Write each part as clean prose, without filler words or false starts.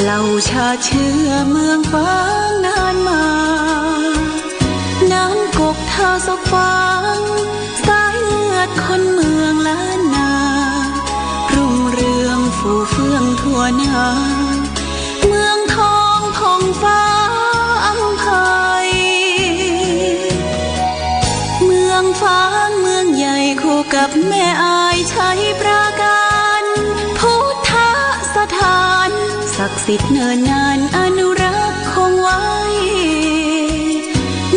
เหล่าชาเชื้อเมืองฟ้างนานมาน้ำกกท่าศกฟางสายเลือดคนเมืองล้านนารุ่งเรืองฟูเฟื่องทั่วหน้าเมืองทองผ่องฟ้าอัมภัยเมืองฟ้างเมืองใหญ่คู่กับแม่อายชัยปราการพุทธสถานศักดิ์สิทธิ์เนิ่นนานอนุรักษ์คงไว้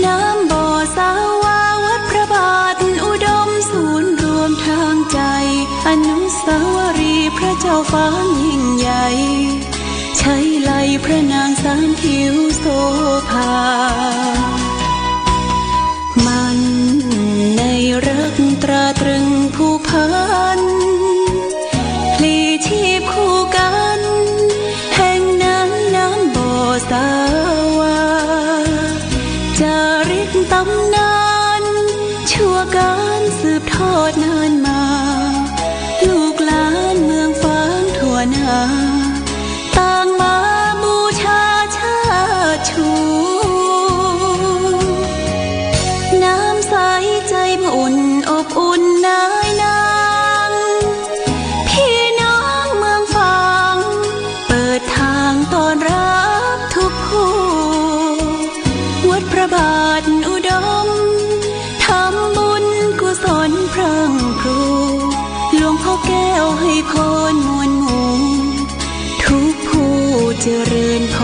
น้ำบ่อสาวาวัดพระบาทอุดมศูนย์รวมทางใจอนุสาวรีย์พระเจ้าฟ้ายิ่งใหญ่ใช้ไล่พระนางสามผิวโสภามันในรักตราตรึงผู้พันพลีชีพคู่กันแห่งนั้นน้ำบ่อสาวาจาริกตำนานชั่วการสืบทอดนานมาลูกหลานเมืองฟ้างทั่วหน้าต่างมาบูชาชาติชูน้ำใสใจอุ่นอบอุ่นนายนางพี่น้องเมืองฝางเปิดทางต้อนรับทุกผู้วัดพระบาทอุดมทำบุญกุศลพรั่งพรูหลวงพ่อแก้วให้พรมวลหมู่ทุกผู้เจริญพ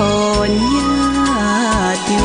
รญาติโย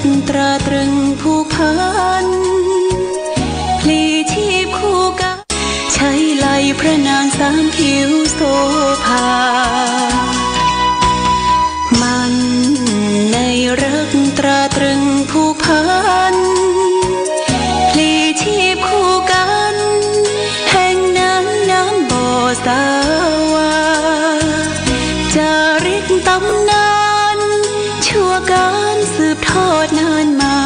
มตราตรึงผู้พันพลีชีพคู่กันใช้ไล่พระนางสามผิวโสภามันในรักตราตรึงผู้พันพลีชีพคู่กันแห่งนั้นน้ำบ่อสาวาจาริกตำนานชั่วการสืบทอดนานมา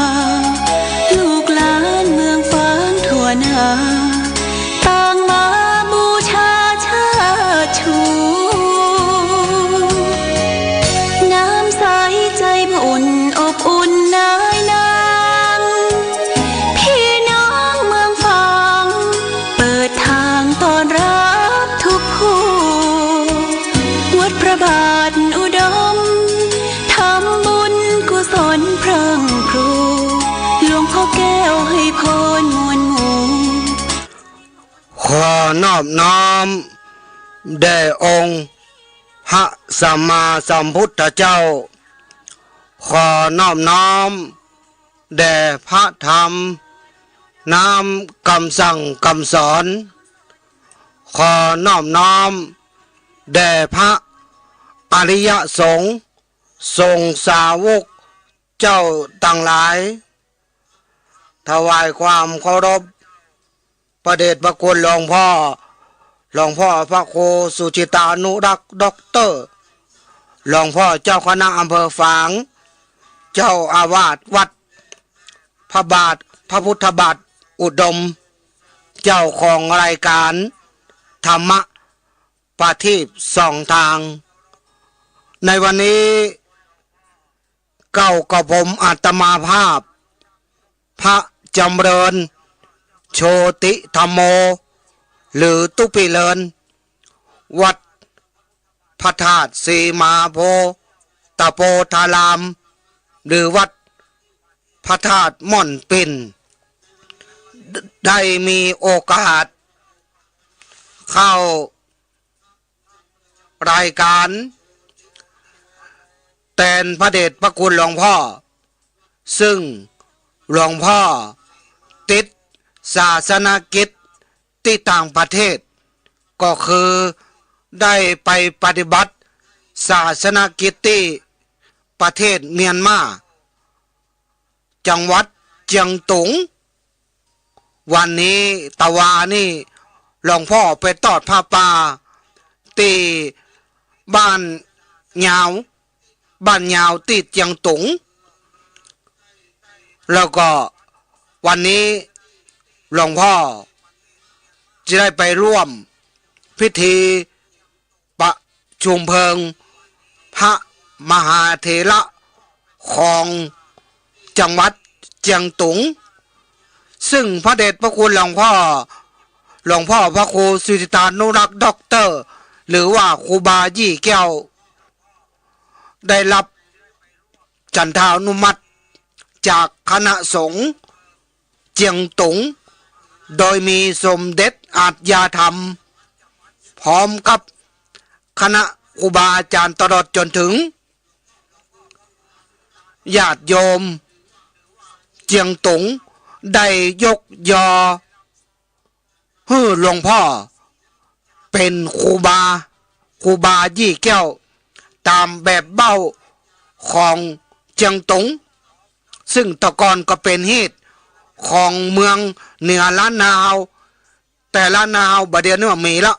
ลูกหลานเมืองฟ้างทั่วหน้าต่างมาบูชาชาติชูน้ำใสใจอุ่นอบอุ่นนายนางพี่น้องเมืองฝางเปิดทางต้อนรับทุกผู้วัดพระบาทอุดมทำบุญกุศลพรั่งพรูหลวงพ่อแก้วให้พรมวลหมู่ขอนอบน้อมแด่องค์พระสัมมาสัมพุทธเจ้าขอนอบน้อมแด่พระธรรมน้อมคำสั่งคำสอนขอนอบน้อมแด่พระอริยสงฆ์ทรงสาวกเจ้าต่างหลายถวายความเคารพประเดชพระคุณหลวงพ่อพระครูสุจิตานุรักษ์ด็อกเตอร์หลวงพ่อเจ้าคณะอำเภอฝางเจ้าอาวาสวัดพระบาทพระพุทธบาทอุดมเจ้าของรายการธรรมะประทีปสองทางในวันนี้เก้ากับผมอาตมาภาพพระจำเริญโชติธรรมโมหรือตุปิเลินวัดพระธาตุสีมาโพตะโพธารามหรือวัดพระธาตุม่อนปิ่นได้มีโอกาสเข้ารายการแทนพระเดชพระคุณหลวงพ่อซึ่งหลวงพ่อติดศาสนกิจที่ต่างประเทศก็คือ ได้ไปปฏิบัติศาสนกิจที่ประเทศเมียนมาจังหวัดเจียงตุงวันนี้ตะวานี่หลวงพ่อไปตอดผ้าป่าตีบ้านยาวตีเจียงตุงแล้วก็วันนี้หลวงพ่อจะได้ไปร่วมพิธีประชุมเพลิงพระมหาเถระของจังหวัดเจียงตุงซึ่งพระเดชพระคุณหลวงพ่อพระครูสุติตานุรักษ์ด็อกเตอร์หรือว่าครูบายี่แก้วได้รับจันทานุมัติจากคณะสงฆ์เจียงตุงโดยมีสมเด็จอาจยาธรรมพร้อมกับคณะครูบาอาจารย์ตลอดจนถึงญาติโยมเจียงตุงได้ยกยอให้หลวงพ่อเป็นครูบายี่แก้วตามแบบเบ้าของเจียงตุงซึ่งตะกอนก็เป็นฮีตของเมืองเหนือล้านนาวแต่ล้านนาวบะเดียวนี่มีละ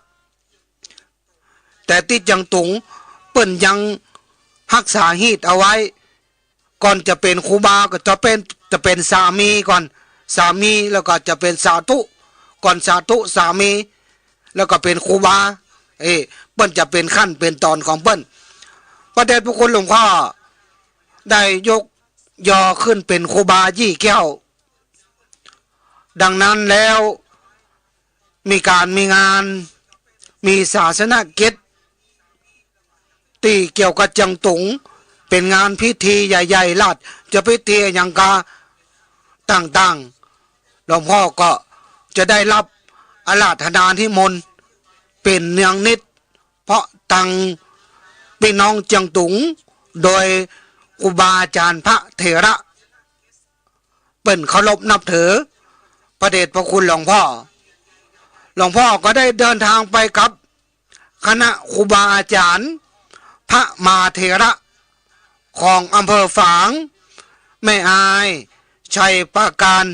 แต่ที่เจียงตุงเปิ้นยังรักษาฮีตเอาไว้ก่อนจะเป็นครูบาก็จะเป็นสามีก่อนสามีแล้วก็จะเป็นสาธุก่อนสาธุสามีแล้วก็เป็นครูบาเปิ้นจะเป็นขั้นเป็นตอนของเปิ้นพระเดชพระคุณหลวงพ่อได้ยกยอขึ้นเป็นครูบายี่แก้วดังนั้นแล้วมีงานมีศาสนกิจที่เกี่ยวกับเจียงตุงเป็นงานพิธีใหญ่ๆลัดจะพิธีอย่างกาต่างๆหลวงพ่อก็จะได้รับอาราธนานิมนต์เป็นเนืองนิดเพราะตังพี่น้องเจียงตุงโดยครูบาอาจารย์พระเถระเป็นเคารพนับถือพระเดชพระคุณหลวงพ่อก็ได้เดินทางไปกับคณะครูบาอาจารย์พระมหาเถระของอำเภอฝางแม่อายชัยปราการ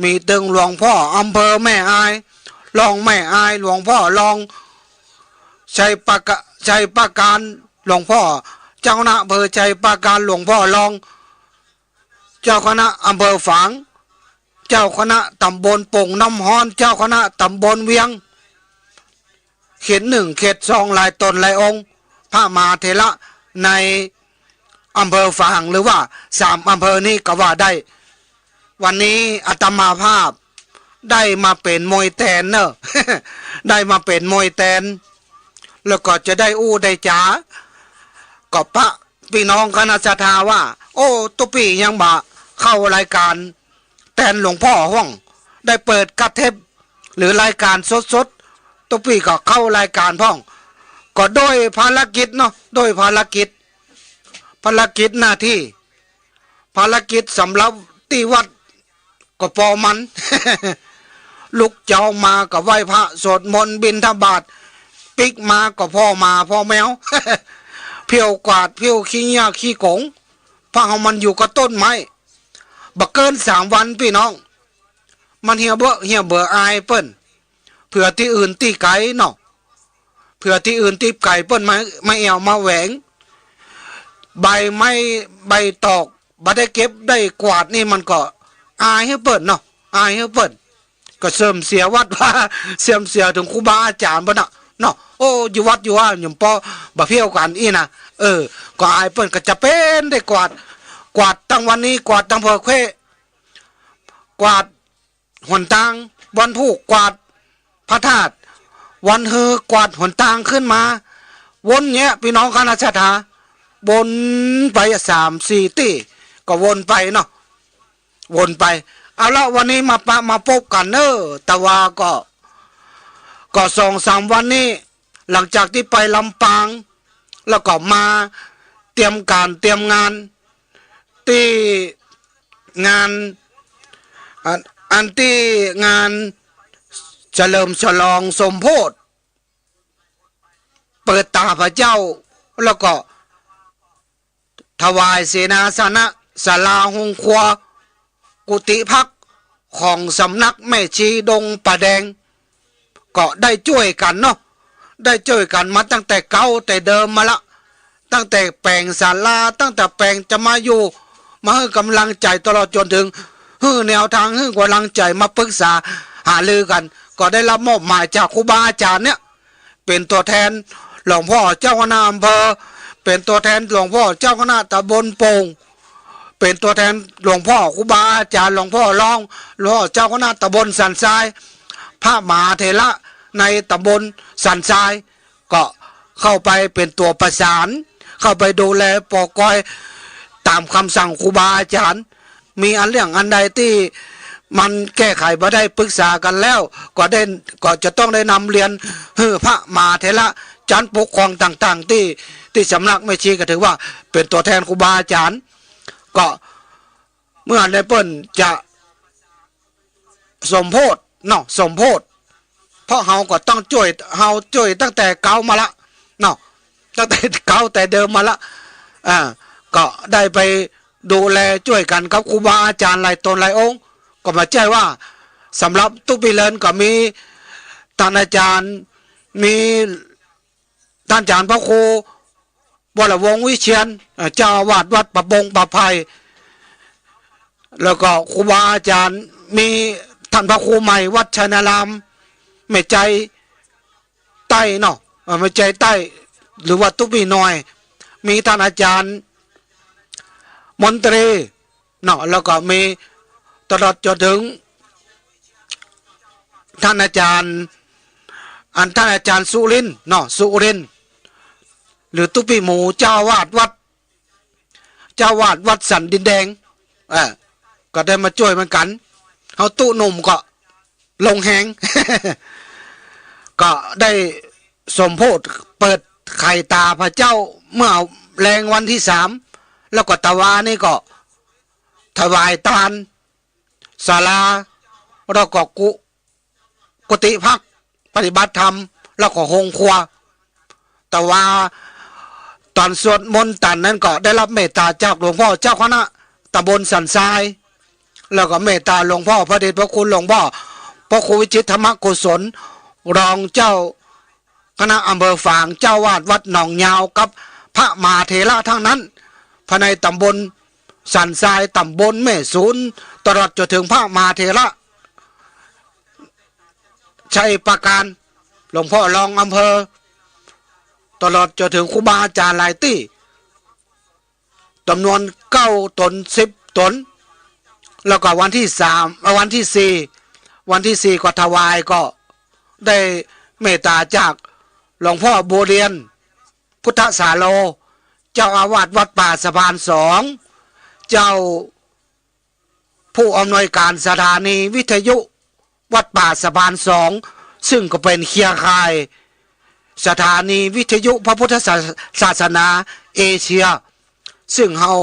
มีตึงหลวงพ่ออำเภอแม่อายรองแม่อายหลวงพ่อรองชัยปราการหลวงพ่อเจ้าคณะอำเภอชัยปราการหลวงพ่อรองเจ้าคณะอำเภอฝางเจ้าคณะตำบลป่งน้ำฮ้อนเจ้าคณะตำบลเวียงเขต1เขต2หลายตนหลายองค์พระมหาเถระในอำเภอฝางหรือว่า3อำเภอนี้ก็ว่าได้วันนี้อาตมาภาพได้มาเป็นมวยแตนเนอะ ได้มาเป็นมวยแตนแล้วก็จะได้อู้ได้จ๋าก็พระพี่น้องคณะศรัทธาว่าโอ้ตุปียังบ่เข้ารายการแตนหลวงพ่อห้องได้เปิดกัดเทปหรือรายการสดตุปีก็เข้ารายการพ่องก็โดยภารกิจเนาะโดยภารกิจหน้าที่ภารกิจสำหรับที่วัดก็พอมัน ลูกเจ้ามาก็ไหว้พระสวดมนต์บิณฑบาตปิกมาก็พ่อแมว เพียวกวาดเพียวขี้ยาขี้กงพระเอามันอยู่กับต้นไม้บักเกิน3 วันพี่น้องมันเหี่ยเบื่ออายเปิ้นเผื่อที่อื่นตีไก่เนาะเผื่อที่อื่นตีไก่เปิ้นไม่เอามาแหวงใบตอกบ่ได้เก็บได้กวาดนี่มันก็อายให้เปิ้นเนาะอายให้เปิ้นก็เสื่อมเสียวัดว่าเสื่อมเสียถึงครูบาอาจารย์บ่น่ะเนาะโอ้อยู่วัดอยู่ว่าหยังปอบ่เพี้ยวกันอีน่ะก็อายเปิ้นก็จะเป็นได้กวาดตั้งวันนี้กวาดตั้งเผอเควกวาดหนทางวันผูกกวาดพระธาตุวันเฮอกวาดหนทางขึ้นมาวนเนี้ยพี่น้องคณะศรัทธาวนไป3-4ตีก็วนไปเนาะวนไปเอาละวันนี้มาพบกันเนอะแต่ว่าก็2-3 วันนี้หลังจากที่ไปลำปางแล้วก็มาเตรียมงานที่งานอันที่งานเฉลิมฉลองสมโพธิ เปิดตาพระเจ้าแล้วก็ถวายเสนาสนะศาลาหงครัวกุฏิพักของสำนักแม่ชีดงป่าแดงก็ได้ช่วยกันเนาะได้ช่วยกันมาตั้งแต่เก่าแต่เดิมมาละตั้งแต่แปลงศาลาตั้งแต่แปลงจะมาอยู่มาให้กำลังใจตลอดจนถึงให้แนวทางให้กำลังใจมาปรึกษาหารือกันก็ได้รับมอบหมายจากครูบาอาจารย์เนี่ยเป็นตัวแทนหลวงพ่อเจ้าคณะอำเภอเป็นตัวแทนหลวงพ่อเจ้าคณะตำบลโป่งเป็นตัวแทนหลวงพ่อครูบาอาจารย์หลวงพ่อรองหลวงพ่อเจ้าคณะตำบลสันทรายพระมหาเถระในตำบลสันทรายก็เข้าไปเป็นตัวประสานเข้าไปดูแลปกอยตามคำสั่งครูบาอาจารย์มีอันเรื่องอันใดที่มันแก้ไขมาได้ปรึกษากันแล้วก็จะต้องได้นำเรียนพระมหาเถระจันทร์ปกครองต่างๆที่สำนักไม่ชีก็ถือว่าเป็นตัวแทนครูบาอาจารย์ก็เมื่อในเปิ้นจะสมโพธิเนาะสมโพธิเพราะเฮาก็ต้องช่วยตั้งแต่เก่ามาละเนาะตั้งแต่เก่าแต่เดิมมาละก็ได้ไปดูแลช่วยกันกับครูบาอาจารย์หลายตนหลายองค์ก็มาแจ้งว่าสำหรับทุกปีเลินก็มีท่านอาจารย์มีท่านอาจารย์พระครูวรวงศ์วิเชียรเจ้าอาวาสวัดประบงประภัยแล้วก็ครูบาอาจารย์มีท่านพระครูใหม่วัดชนารามไม่ใจใต้เนาะไม่ใจใต้หรือว่าตุบีน้อยมีท่านอาจารย์มนตรีเนาะแล้วก็มีตลอดจนถึงท่านอาจารย์สุรินทร์เนาะสุรินทร์หรือตุปีหมูเจ้าวาดวัดสันดินแดงก็ได้มาช่วยเหมือนกันเขาตู้หนุ่มก็ลงแหง ก็ได้สมโพธิเปิดไข่ตาพระเจ้าเมื่อแรงวันที่3แล้วก็ตะวานี่ก็ถวายทานศาลาแล้วก็กุฏิพักปฏิบัติธรรมแล้วก็หงครัวแต่ว่าตอนสวดมนต์ตันนั้นก็ได้รับเมตตาจากหลวงพ่อเจ้าคณะตำบลสันทรายแล้วก็เมตตาหลวงพ่อพระเดชพระคุณหลวงพ่อพระครูวิจิตรธรรมกุศลรองเจ้าคณะอำเภอฝางเจ้าวาดวัดหนองยาวกับพระมหาเถระทั้งนั้นภายในตำบลสันทรายตำบลแม่ศูนย์ตลอดจนถึงพระมหาเถระชัยประการหลวงพ่อรองอำเภอตลอดจนถึงครูบาอาจารย์หลายที่จำนวน9 ตน 10 ตนแล้วก็วันที่4ก็ถวายก็ได้เมตตาจากหลวงพ่อบัวเรียนพุทธสาโลเจ้าอาวาสวัดป่าสะพาน2เจ้าผู้อำนวยการสถานีวิทยุวัดป่าสะพาน2ซึ่งก็เป็นเครือข่ายสถานีวิทยุพระพุทธศาสนาเอเชียซึ่งเฮา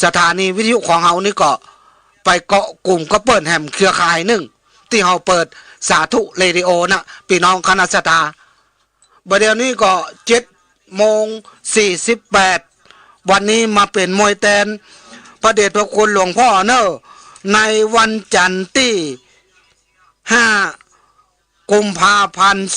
สถานีวิทยุของเฮานี่ก็ไปเกาะกลุ่มก็เปิดแห่มเครือข่ายหนึ่งที่เฮาเปิดสาธุเรดิโอนะพี่น้องคณะสัตยาบัดเดี๋ยวนี้ก็7:48วันนี้มาเป็นมวยแตนพระเดชพระคุณหลวงพ่อเนอะในวันจันทร์ที่5 กุมภาพันธ์ 2567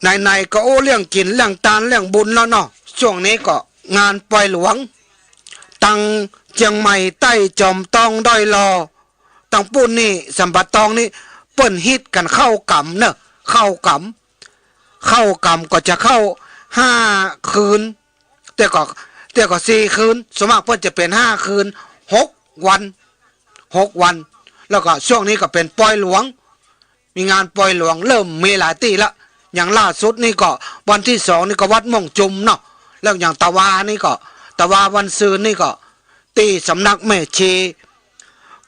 ในก็โอ้เรื่องกินเรื่องทานเรื่องบุญแล้วเนาะช่วงนี้ก็งานปล่อยหลวงตังเชียงใหม่ใต้จอมตองด้อยรอตังปุ่นนี่สัมปะตองนี่เปิ้นฮิตกันเข้ากำเนอะเข้ากำก็จะเข้า5 คืนแต่ก็4 คืนสมมติเปิ้นจะเป็น5 คืน6 วันแล้วก็ช่วงนี้ก็เป็นปล่อยหลวงมีงานปล่อยหลวงเริ่มมีหลายที่ละอย่างล่าสุดนี่ก็วันที่2นี่ก็วัดม่วงจุมเนาะแล้วอย่างตะวานี่ก็ตะวาวันซืนนี่ก็ตีสำนักแม่ชี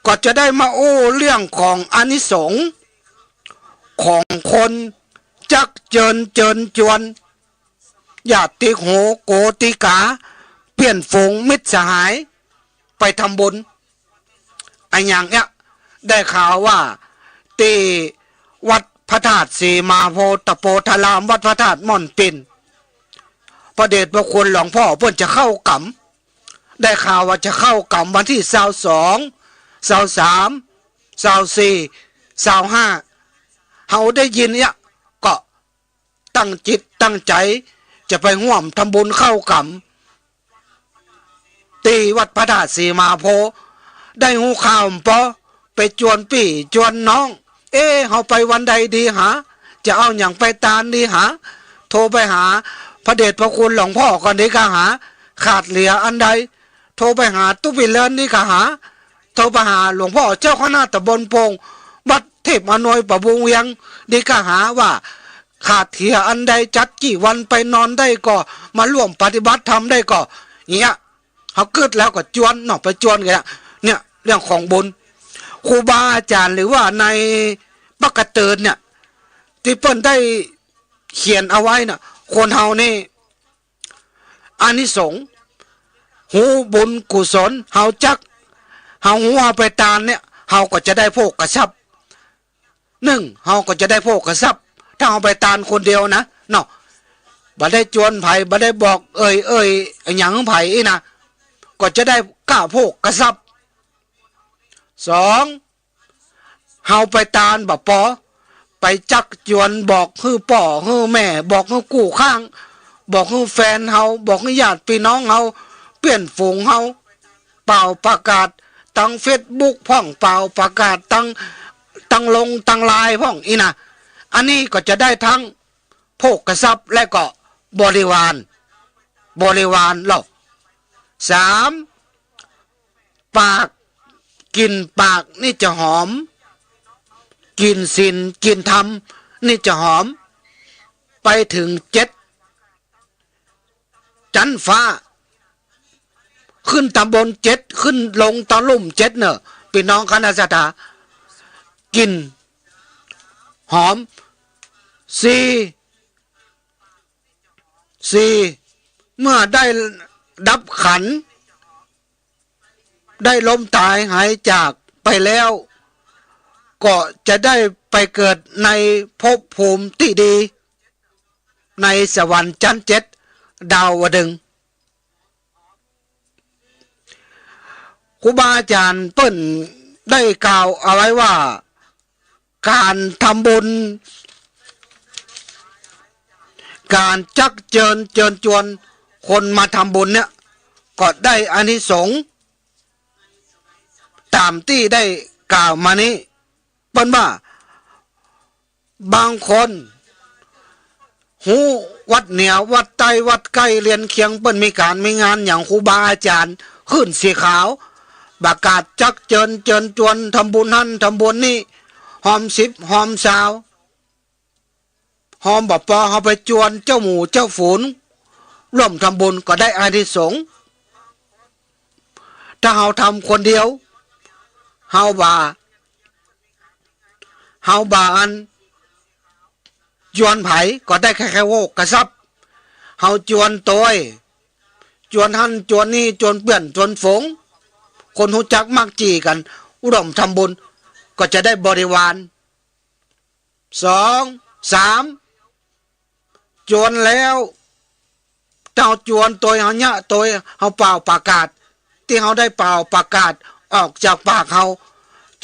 ก็จะได้มาโอ้เรื่องของอานิสงส์ของคนจักเจิญจวนญาติโหโกติกาเปลี่ยนฝูงมิตรสหายไปทำบุญไอ้อย่างเนี้ยได้ข่าวว่าตี วัดพระธาตุสีมาโพตะโปธารามวัดพระธาตุม่อนปิ่นพระเดชพระคุณหลวงพ่อเพิ่นจะเข้ากำได้ข่าวว่าจะเข้ากำวันที่22 23 24 25เฮาได้ยินเนี่ยก็ตั้งจิตตั้งใจจะไปร่วมทำบุญเข้ากำตีวัดพระธาตุสีมาโพได้หูข่าวปอไปจวนปี่จวนน้องเฮาไปวันใดดีหาจะเอาอย่างไปตานดีหาโทรไปหาพระเดชพระคุณหลวงพ่อก่อนดีก็หาขาดเหลืออันใดโทรไปหาตุ๊บิเลนนี่ก็หาโทรไปหาหลวงพ่อเจ้าคณะตำบลโป่งวัดเทพอานวยประบุงเวียงนี่ก็หาว่าขาดเหลืออันใดจัดกี่วันไปนอนได้ก็มาร่วมปฏิบัติธรรมได้ก็เงี้ยเขาเกิดแล้วก็จวนเนาะไปจวนกันเนี่ยเรื่องของบุญครูบาอาจารย์หรือว่าในปักกะเตินเนี่ยที่เปิ้นได้เขียนเอาไว้น่ะคนเฮานี่อานิสงส์หูบุญกุศลเฮาจักเฮาหูเฮาไปตานเนี่ยเฮาก็จะได้โภคกระทรัพย์1เฮาก็จะได้โภคกระทรัพย์ถ้าเฮาไปตานคนเดียวนะเนาะบ่ได้จวนไผบ่ได้บอกเอ่ยหยังไผอีนะก็จะได้กล้าโภคกระทรัพย์2เฮาไปตานบ่ปอไปจักจวนบอกฮื้อป่อฮื้อแม่บอกฮื้อกู้ข้างบอกฮื้อแฟนเฮาบอกฮื้อญาติพี่น้องเฮาเปลี่ยนฝูงเฮาเป่าประกาศตั้ง Facebook พ่องเป่าประกาศตั้งลงตั้งไลน์พ่องอีนะอันนี้ก็จะได้ทั้งโภคทรัพย์และก็บริวารหรอก3ปากกินปากนี่จะหอมกินศีลกินธรรมนี่จะหอมไปถึง7จันฟ้าขึ้นตำบล7ขึ้นลงตะลุ่ม7เนอะพี่น้องคณะสัตยากินหอม4เมื่อได้ดับขันได้ล้มตายหายจากไปแล้วก็จะได้ไปเกิดในภพภูมิที่ดีในสวรรค์ชั้น7ดาวดึงส์ครูบาอาจารย์เปิ้นได้กล่าวเอาไว้ว่าการทำบุญการจักเจิญจวนคนมาทำบุญเนี่ยก็ได้อานิสงส์ตามที่ได้กล่าวมานี้เปิ้นว่าบางคนหูวัดเหนือวัดใต้วัดใกล้เรียนเคียงเปิ้นมีการมีงานอย่างครูบาอาจารย์ขึ้นสีขาวประกาศจักเจิญจวนทำบุญนั่นทำบุญนี่หอม10หอม20หอมบ่พอเฮาไปจวนเจ้าหมู่เจ้าฝูนร่วมทำบุญก็ได้อานิสงส์ถ้าเฮาทำคนเดียวเฮาบ่อันจวนไผก็ได้แค่โวกกระซับเฮาจวนตอยจวนหันจวนนี่จวนเปื้อนจวนฝงคนหูจักมักจีกันร่วมทำบุญก็จะได้บริวาร2 3จวนแล้วเจ้าจวนตัวเฮาเนี่ยตัวเฮาเป่าประกาศที่เฮาได้เป่าประกาศออกจากปากเฮา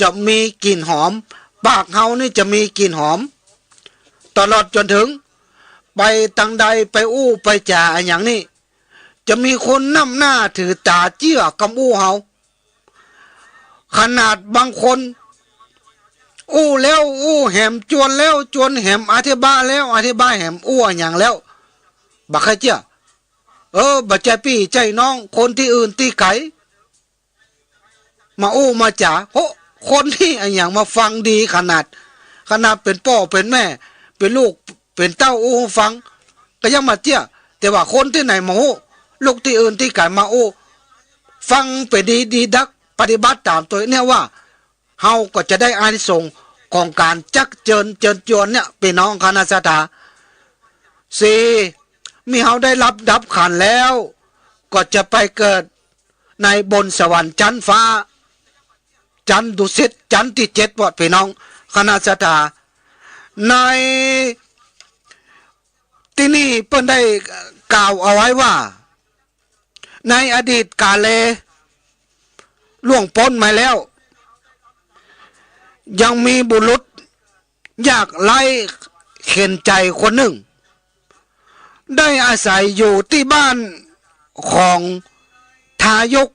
จะมีกลิ่นหอมปากเฮานี่จะมีกลิ่นหอมตลอดจนถึงไปตังใดไปอู้ไปจ่าอย่างนี้จะมีคนนำหน้าถือตาเจี้ยกำอู้เฮาขนาดบางคนอู้แล้วอู้แหมจวนแล้วจวนแหมอธิบายแล้วอธิบายแหมอู้อย่างแล้วบักใครเจ้าบักใจพี่ใจน้องคนที่อื่นที่ไกลมาอู้มาจ่าคนที่อย่างมาฟังดีขนาดเป็นพ่อเป็นแม่เป็นลูกเป็นเต้าอู้ฟังก็ยังมาเจ้าแต่ว่าคนที่ไหนมาอู้ลูกที่อื่นที่ไกลมาอู้ฟังไปดีดักปฏิบัติตามตัวเนี่ยว่าเฮาก็จะได้อานิสงส์ของการจักเจิญจวนเนี่ยพี่น้องคณะสัตยา4มีเฮาได้รับดับขันแล้วก็จะไปเกิดในบนสวรรค์ชั้นฟ้าชั้นดุสิตชั้นที่7ว่าพี่น้องคณะสัตยา ในที่นี่เพิ่นได้กล่าวเอาไว้ว่าในอดีตกาลล่วงพ้นมาแล้วยังมีบุรุษอยากไล่เข็นใจคนหนึ่งได้อาศัยอยู่ที่บ้านของทายก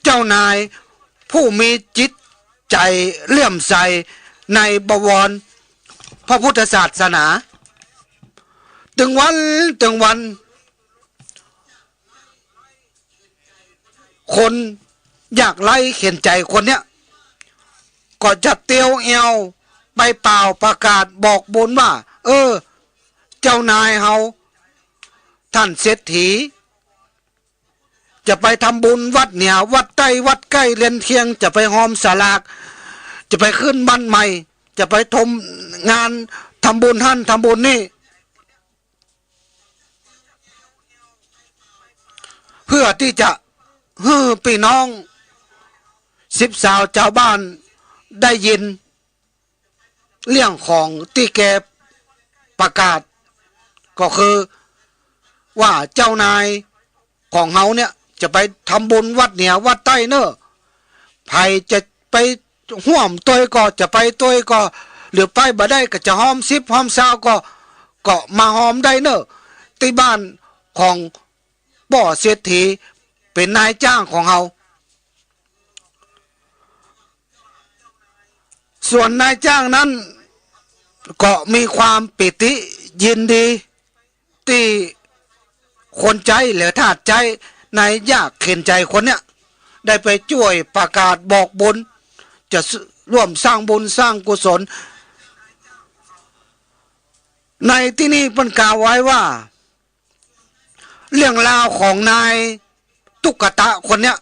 เจ้านายผู้มีจิตใจเลื่อมใสในบวรพระพุทธศาสนาถึงวันคนอยากไล่เข็นใจคนเนี้ยก็จะเตียวเอวไปเป่าประกาศบอกบุญว่าเจ้านายเฮาท่านเศรษฐีจะไปทำบุญวัดเหนือวัดใต้วัดใกล้เรียนเคียงจะไปหอมสลากจะไปขึ้นบ้านใหม่จะไปทมงานทำบุญท่านทำบุญนี่เพื่อที่จะให้พี่น้อง10 สาวชาวบ้านได้ยินเรื่องของที่แกประกาศก็คือว่าเจ้านายของเฮาเนี่ยจะไปทำบุญวัดเหนือวัดใต้เนอะใครจะไปห่วมตัวก็จะไปตัวก็หรือไปบ่ได้ก็จะหอม10หอม20ก็มาหอมได้เนอะที่บ้านของบ่อเศรษฐีเป็นนายจ้างของเฮาส่วนนายจ้างนั้นก็มีความปิติยินดีที่คนใจหรือทาสใจนายยากเข็นใจคนเนี้ยได้ไปช่วยประกาศบอกบุญจะร่วมสร้างบุญสร้างกุศลในที่นี้เพิ่นกล่าวไว้ว่าเรื่องราวของนายตุกตะคนเนี้ย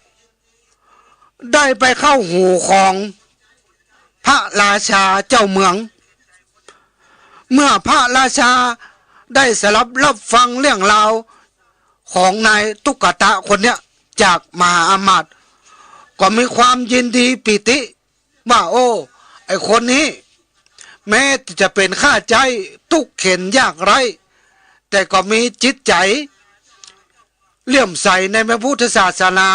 ได้ไปเข้าหูของพระราชาเจ้าเมืองเมื่อพระราชาได้สลับรับฟังเรื่องราวของนายตุกตะคนเนี้ยจากมหาอมาตย์ก็มีความยินดีปิติว่าโอ้ไอคนนี้แม้จะเป็นข้าใจทุกข์เข็นยากไรแต่ก็มีจิตใจเลื่อมใสในพระพุทธศาสนา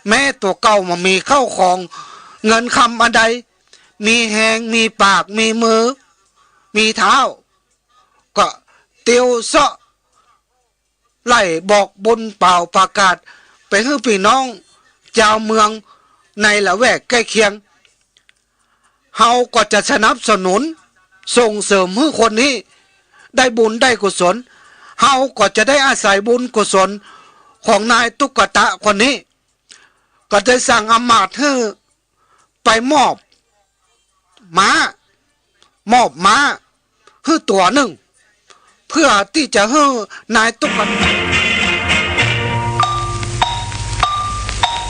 แม้ตัวเก่ามามีเข้าของเงินคำอันใดมีแหงมีปากมีมือมีเท้าก็เตียวเสาะไล่บอกบุญเป่าประกาศไปให้พี่น้องชาวเมืองในละแวกใกล้เคียงเฮาก็จะสนับสนุนส่งเสริมให้คนนี้ได้บุญได้กุศลเฮาก็จะได้อาศัยบุญกุศลของนายตุกตะคนนี้ก็ได้สั่งอำมาตย์ให้ไปมอบม้ให้ตัวหนึ่งเพื่อที่จะให้นายตุกตะ